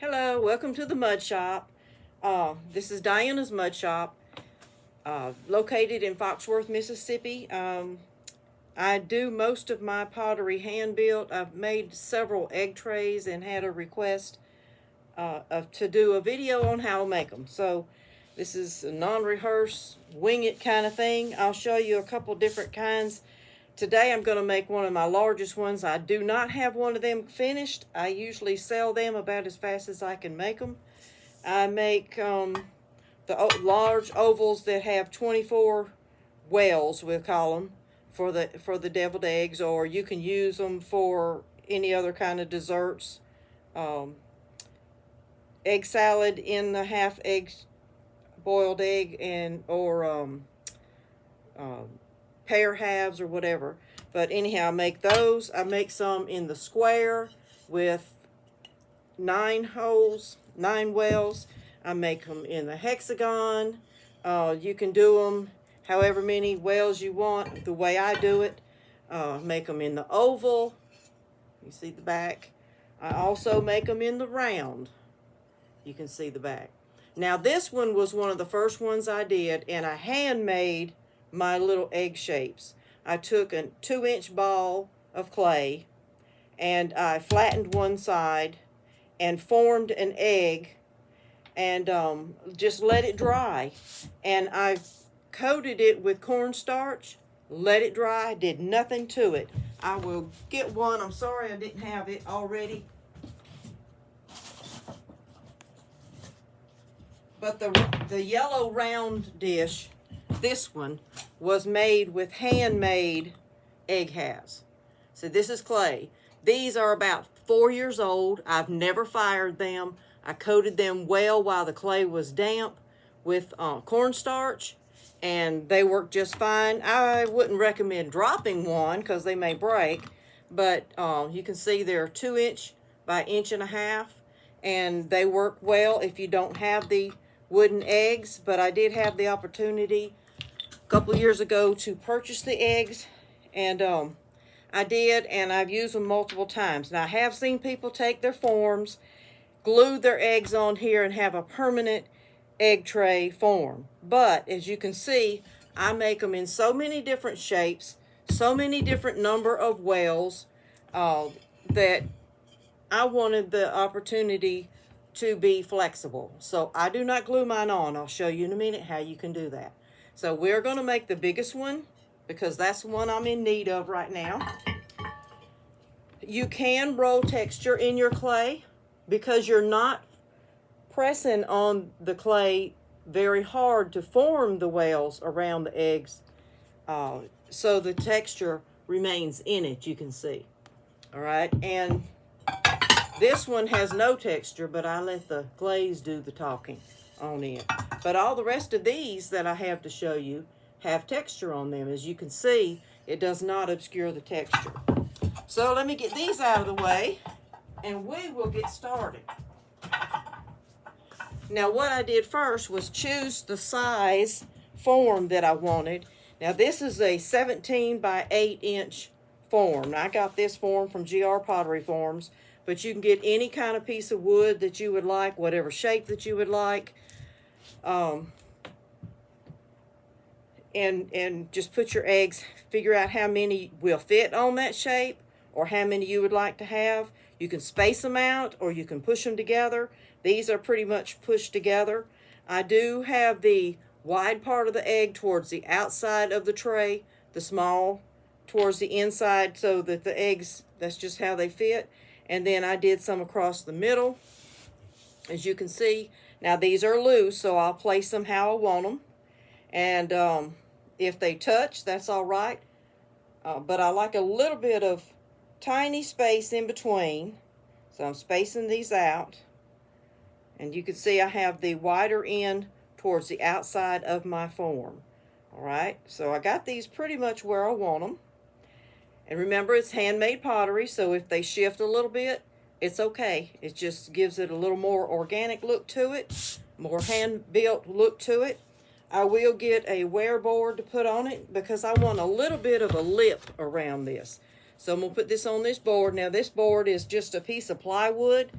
Hello, welcome to the Mud Shop. This is Diana's Mud Shop, located in Foxworth, Mississippi. I do most of my pottery hand built. I've made several egg trays and had a request to do a video on how to make them. So this is a non-rehearse, wing it kind of thing. I'll show you a couple different kinds. Today I'm going to make one of my largest ones. I do not have one of them finished. I usually sell them about as fast as I can make them. I make the large ovals that have 24 wells, we'll call them, for the deviled eggs, or you can use them for any other kind of desserts. Egg salad in the half egg, boiled egg, and or pear halves or whatever. But anyhow, I make those. I make some in the square with 9 holes, 9 wells. I make them in the hexagon. You can do them however many wells you want, the way I do it. Make them in the oval. You see the back. I also make them in the round. You can see the back. Now this one was one of the first ones I did, and I handmade my little egg shapes. I took a 2-inch ball of clay and I flattened one side and formed an egg and just let it dry. And I coated it with cornstarch, let it dry, did nothing to it. I will get one. I'm sorry I didn't have it already. But the yellow round dish, this one, was made with handmade egg halves. So this is clay. These are about 4 years old. I've never fired them. I coated them well while the clay was damp with cornstarch, and they work just fine. I wouldn't recommend dropping one because they may break, but you can see they're 2-inch by 1.5 inches, and they work well if you don't have the wooden eggs. But I did have the opportunity a couple of years ago to purchase the eggs, and I did, and I've used them multiple times. Now I have seen people take their forms, glue their eggs on here, and have a permanent egg tray form. But as you can see, I make them in so many different shapes, so many different number of wells, that I wanted the opportunity to be flexible. So I do not glue mine on. I'll show you in a minute how you can do that. So we're going to make the biggest one because that's the one I'm in need of right now. You can roll texture in your clay because you're not pressing on the clay very hard to form the wells around the eggs. So the texture remains in it, you can see. All right, and this one has no texture, but I let the glaze do the talking on it. But all the rest of these that I have to show you have texture on them. As you can see, it does not obscure the texture. So let me get these out of the way, and we will get started. Now what I did first was choose the size form that I wanted. Now this is a 17 by 8 inch form. Now, I got this form from GR Pottery Forms, but you can get any kind of piece of wood that you would like, whatever shape that you would like. And just put your eggs, figure out how many will fit on that shape or how many you would like to have. You can space them out or you can push them together. These are pretty much pushed together. I do have the wide part of the egg towards the outside of the tray, the small towards the inside, so that the eggs, that's just how they fit. And then I did some across the middle, as you can see. Now these are loose, so I'll place them how I want them. And if they touch, that's all right. But I like a little bit of tiny space in between. So I'm spacing these out. And you can see I have the wider end towards the outside of my form. All right, so I got these pretty much where I want them. And remember, it's handmade pottery, so if they shift a little bit, it's okay. It just gives it a little more organic look to it, more hand-built look to it. I will get a wear board to put on it because I want a little bit of a lip around this. So I'm going to put this on this board. Now, this board is just a piece of plywood.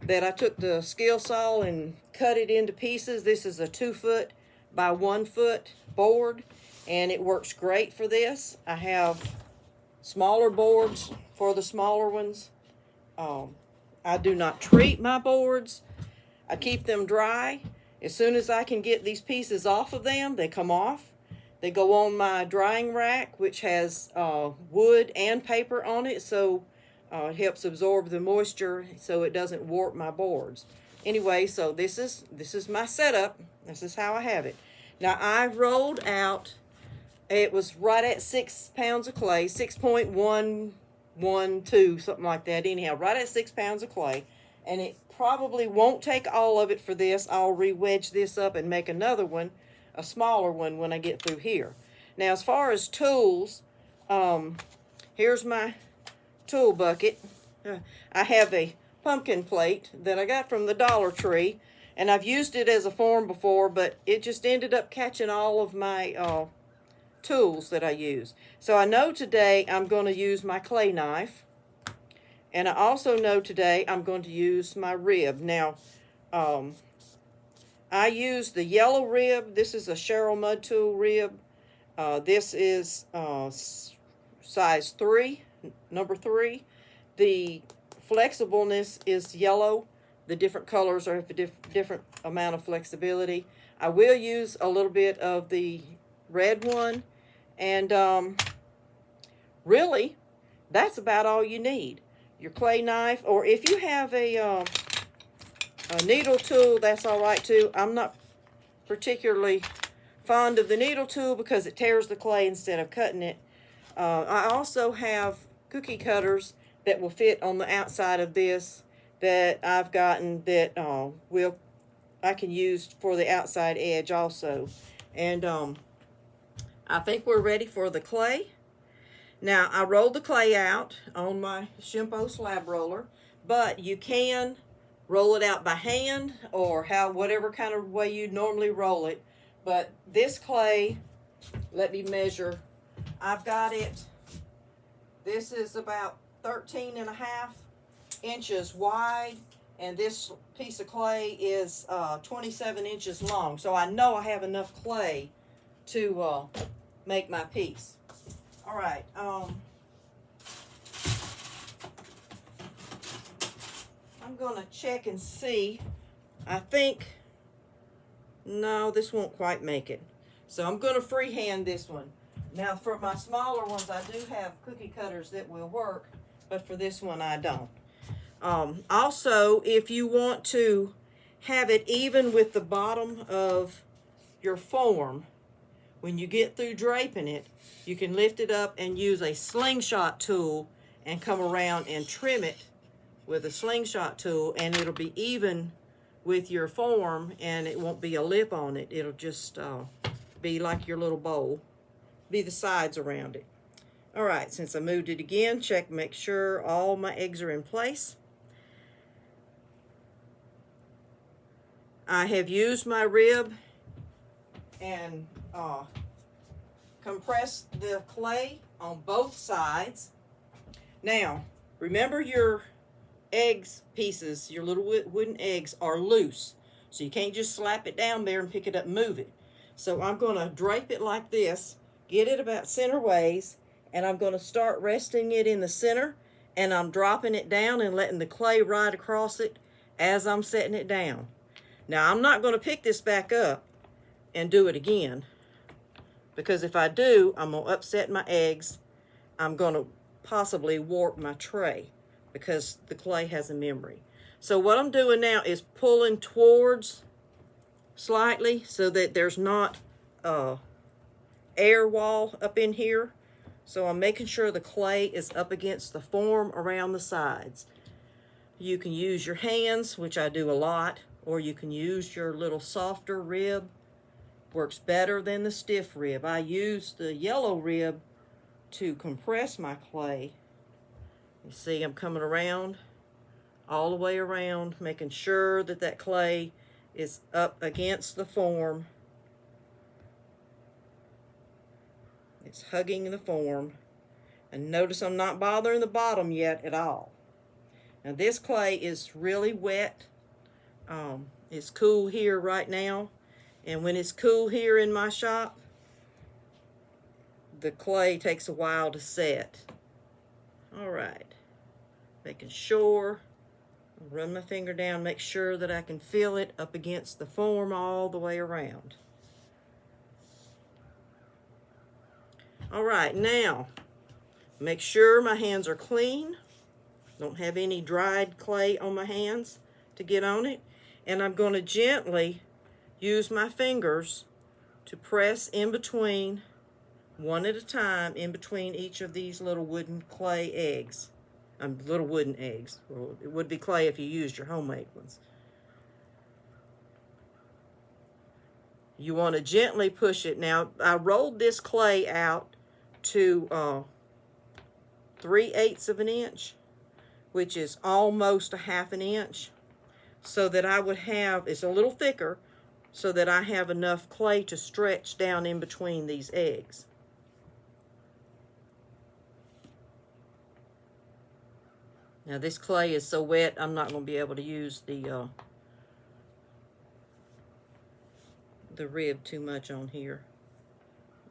that I took the skill saw and cut it into pieces. This is a 2-foot by 1-foot board, and it works great for this. I have smaller boards for the smaller ones. I do not treat my boards. I keep them dry. As soon as I can get these pieces off of them, they come off. They go on my drying rack, which has wood and paper on it, so it helps absorb the moisture so it doesn't warp my boards. Anyway, so this is my setup. This is how I have it. Now I rolled out, it was right at 6 pounds of clay, 6.112, something like that. Anyhow, right at 6 pounds of clay, and it probably won't take all of it for this. I'll re-wedge this up and make another one, a smaller one, when I get through here. Now, as far as tools, here's my tool bucket. I have a pumpkin plate that I got from the Dollar Tree, and I've used it as a form before, but it just ended up catching all of my tools that I use. So I know today I'm going to use my clay knife. And I also know today I'm going to use my rib. Now, I use the yellow rib. This is a Cheryl Mud Tool rib. This is size 3, number 3. The flexibleness is yellow. The different colors have a different amount of flexibility. I will use a little bit of the red one. And really, that's about all you need. Your clay knife, or if you have a needle tool, that's all right too. I'm not particularly fond of the needle tool because it tears the clay instead of cutting it. I also have cookie cutters that will fit on the outside of this that I've gotten that I can use for the outside edge also. And I think we're ready for the clay. Now, I rolled the clay out on my Shimpo slab roller, but you can roll it out by hand or whatever kind of way you normally roll it. But this clay, let me measure. I've got it, this is about 13.5 inches wide, and this piece of clay is 27 inches long. So I know I have enough clay to make my piece. All right, I'm going to check and see. I think, no, this won't quite make it. So I'm going to freehand this one. Now, for my smaller ones, I do have cookie cutters that will work, but for this one, I don't. Also, if you want to have it even with the bottom of your form, when you get through draping it, you can lift it up and use a slingshot tool and come around and trim it with a slingshot tool, and it'll be even with your form, and it won't be a lip on it. It'll just be like your little bowl, be the sides around it. All right, since I moved it again, check, make sure all my eggs are in place. I have used my rib and compress the clay on both sides. Now, remember your eggs pieces, your little wooden eggs are loose. So you can't just slap it down there and pick it up and move it. So I'm going to drape it like this, get it about center ways, and I'm going to start resting it in the center, and I'm dropping it down and letting the clay ride across it as I'm setting it down. Now, I'm not going to pick this back up and do it again, because if I do, I'm going to upset my eggs. I'm going to possibly warp my tray because the clay has a memory. So what I'm doing now is pulling towards slightly so that there's not a air wall up in here. So I'm making sure the clay is up against the form around the sides. You can use your hands, which I do a lot, or you can use your little softer rib. Works better than the stiff rib. I use the yellow rib to compress my clay. You see, I'm coming around, all the way around, making sure that that clay is up against the form. It's hugging the form. And notice I'm not bothering the bottom yet at all. Now this clay is really wet. It's cool here right now, and when it's cool here in my shop, the clay takes a while to set. All right, making sure, run my finger down, make sure that I can feel it up against the form all the way around. All right, now make sure my hands are clean. Don't have any dried clay on my hands to get on it. And I'm going to gently use my fingers to press in between, one at a time, in between each of these little wooden clay eggs. Little wooden eggs. Well, it would be clay if you used your homemade ones. You want to gently push it. Now, I rolled this clay out to 3/8 of an inch, which is almost a 1/2 inch, so that I would have, it's a little thicker, so that I have enough clay to stretch down in between these eggs. Now this clay is so wet, I'm not going to be able to use the rib too much on here.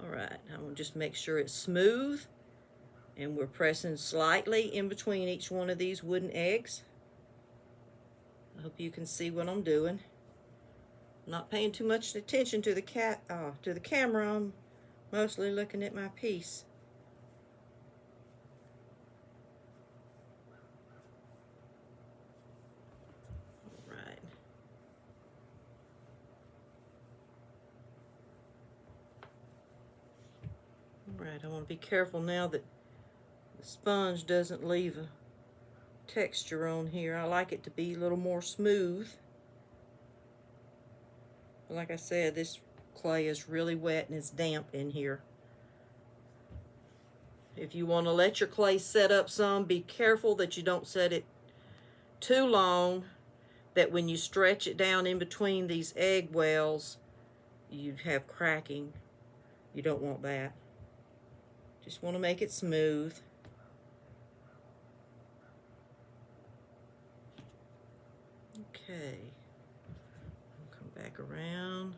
All right, I'm going to just make sure it's smooth, and we're pressing slightly in between each one of these wooden eggs. I hope you can see what I'm doing. I'm not paying too much attention to the camera. I'm mostly looking at my piece. All right. All right, I want to be careful now that the sponge doesn't leave a texture on here. I like it to be a little more smooth. Like I said, this clay is really wet and it's damp in here. If you want to let your clay set up some, be careful that you don't set it too long, that when you stretch it down in between these egg wells, you have cracking. You don't want that. Just want to make it smooth. Okay, come back around,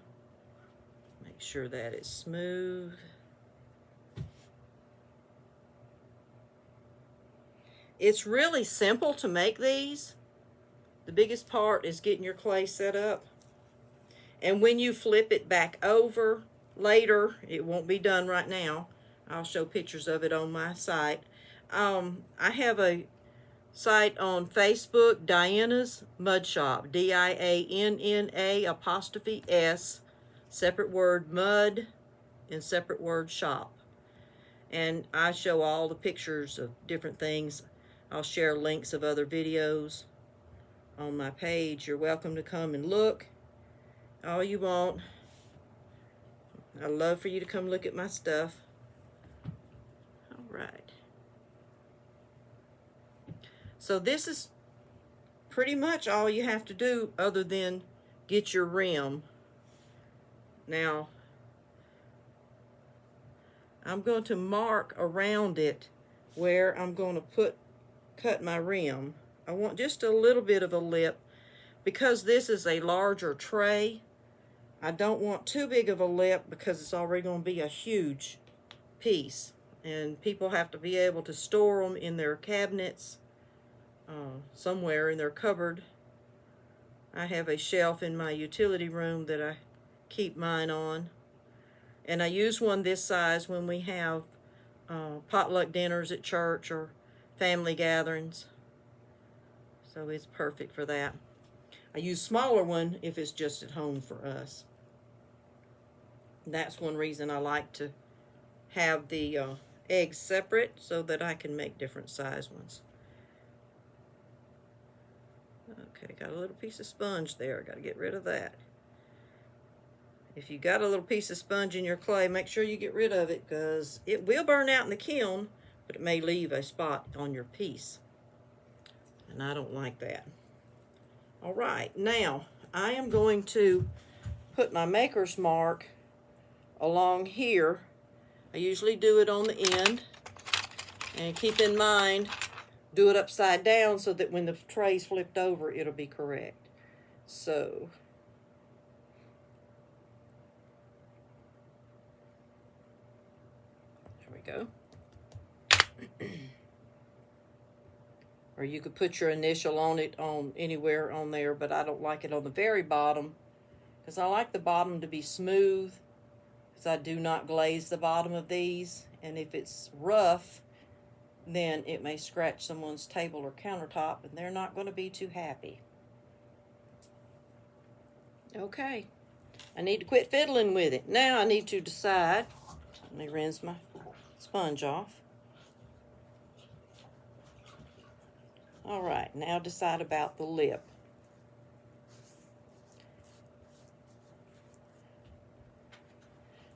make sure that it's smooth. It's really simple to make these. The biggest part is getting your clay set up. And when you flip it back over later, it won't be done right now. I'll show pictures of it on my site. I have a site on Facebook, Dianna's Mud Shop, DIANNA''S, separate word mud and separate word shop. And I show all the pictures of different things. I'll share links of other videos on my page. You're welcome to come and look all you want. I'd love for you to come look at my stuff. All right. So this is pretty much all you have to do other than get your rim. Now, I'm going to mark around it where I'm going to cut my rim. I want just a little bit of a lip because this is a larger tray. I don't want too big of a lip because it's already going to be a huge piece, and people have to be able to store them in their cabinets. Somewhere in their cupboard. I have a shelf in my utility room that I keep mine on, and I use one this size when we have potluck dinners at church or family gatherings, so it's perfect for that. I use smaller one if it's just at home for us. That's one reason I like to have the eggs separate, so that I can make different size ones. Okay, got a little piece of sponge there. Got to get rid of that. If you got a little piece of sponge in your clay, make sure you get rid of it, because it will burn out in the kiln, but it may leave a spot on your piece, and I don't like that. All right, now I am going to put my maker's mark along here. I usually do it on the end, and keep in mind, do it upside down so that when the tray's flipped over, it'll be correct. So there we go. Or you could put your initial on it on anywhere on there, but I don't like it on the very bottom because I like the bottom to be smooth, because I do not glaze the bottom of these, and if it's rough, then it may scratch someone's table or countertop and they're not going to be too happy. Okay, I need to quit fiddling with it. Now I need to decide. Let me rinse my sponge off. All right, now decide about the lip.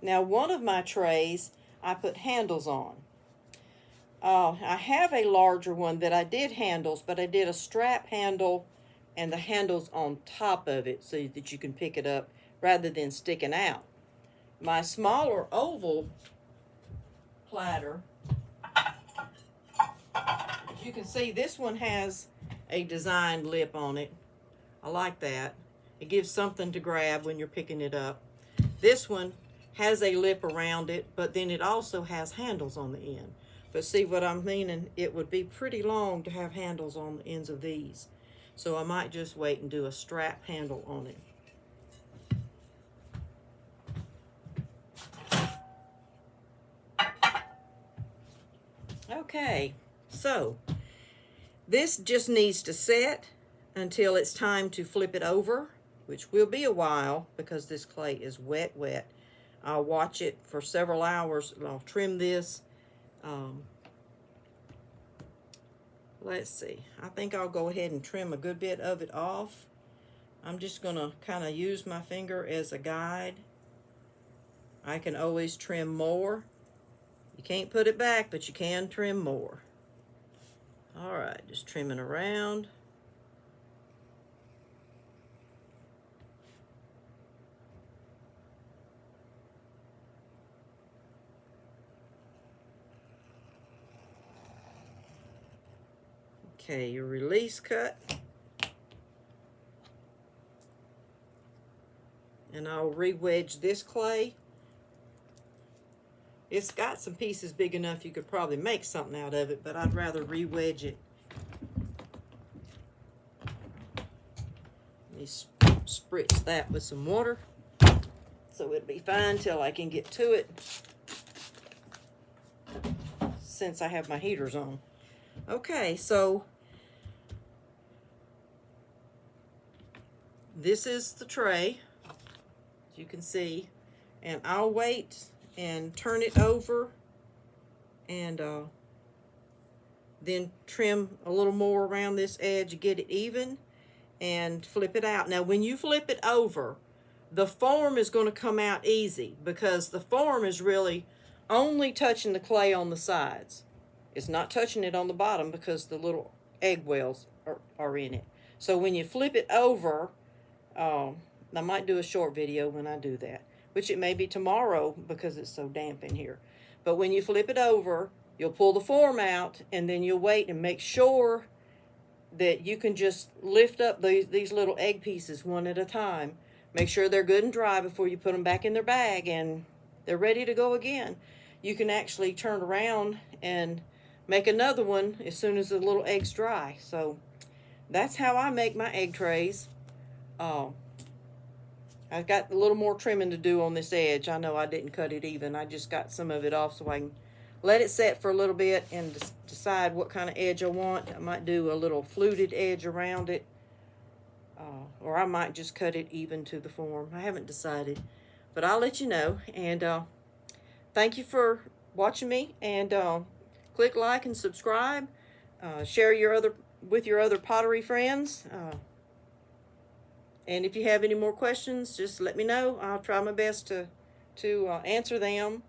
Now, one of my trays I put handles on. I have a larger one that I did handles, but I did a strap handle and the handles on top of it so that you can pick it up rather than sticking out. My smaller oval platter, as you can see, this one has a designed lip on it. I like that. It gives something to grab when you're picking it up. This one has a lip around it, but then it also has handles on the end. But see what I'm meaning? It would be pretty long to have handles on the ends of these. So I might just wait and do a strap handle on it. Okay, so this just needs to set until it's time to flip it over, which will be a while because this clay is wet. I'll watch it for several hours. I'll trim this. Let's see. I think I'll go ahead and trim a good bit of it off. I'm just going to kind of use my finger as a guide. I can always trim more. You can't put it back, but you can trim more. All right, just trimming around. Okay, your release cut. And I'll re-wedge this clay. It's got some pieces big enough you could probably make something out of it, but I'd rather re-wedge it. Let me spritz that with some water so it'll be fine till I can get to it, since I have my heaters on. Okay, so this is the tray, as you can see, and I'll wait and turn it over and then trim a little more around this edge, get it even, and flip it out. Now when you flip it over, the form is going to come out easy because the form is really only touching the clay on the sides. It's not touching it on the bottom because the little egg wells are in it. So when you flip it over, I might do a short video when I do that, which it may be tomorrow because it's so damp in here. But when you flip it over, you'll pull the form out and then you'll wait and make sure that you can just lift up these little egg pieces one at a time. Make sure they're good and dry before you put them back in their bag and they're ready to go again. You can actually turn around and make another one as soon as the little egg's dry. So that's how I make my egg trays. I've got a little more trimming to do on this edge. I know I didn't cut it even. I just got some of it off so I can let it set for a little bit and decide what kind of edge I want. I might do a little fluted edge around it, or I might just cut it even to the form. I haven't decided, but I'll let you know. And thank you for watching me, and click like and subscribe. Share with your other pottery friends. And if you have any more questions, just let me know. I'll try my best to answer them.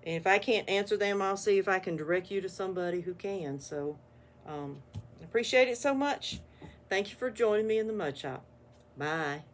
And if I can't answer them, I'll see if I can direct you to somebody who can. So, appreciate it so much. Thank you for joining me in the mud shop. Bye.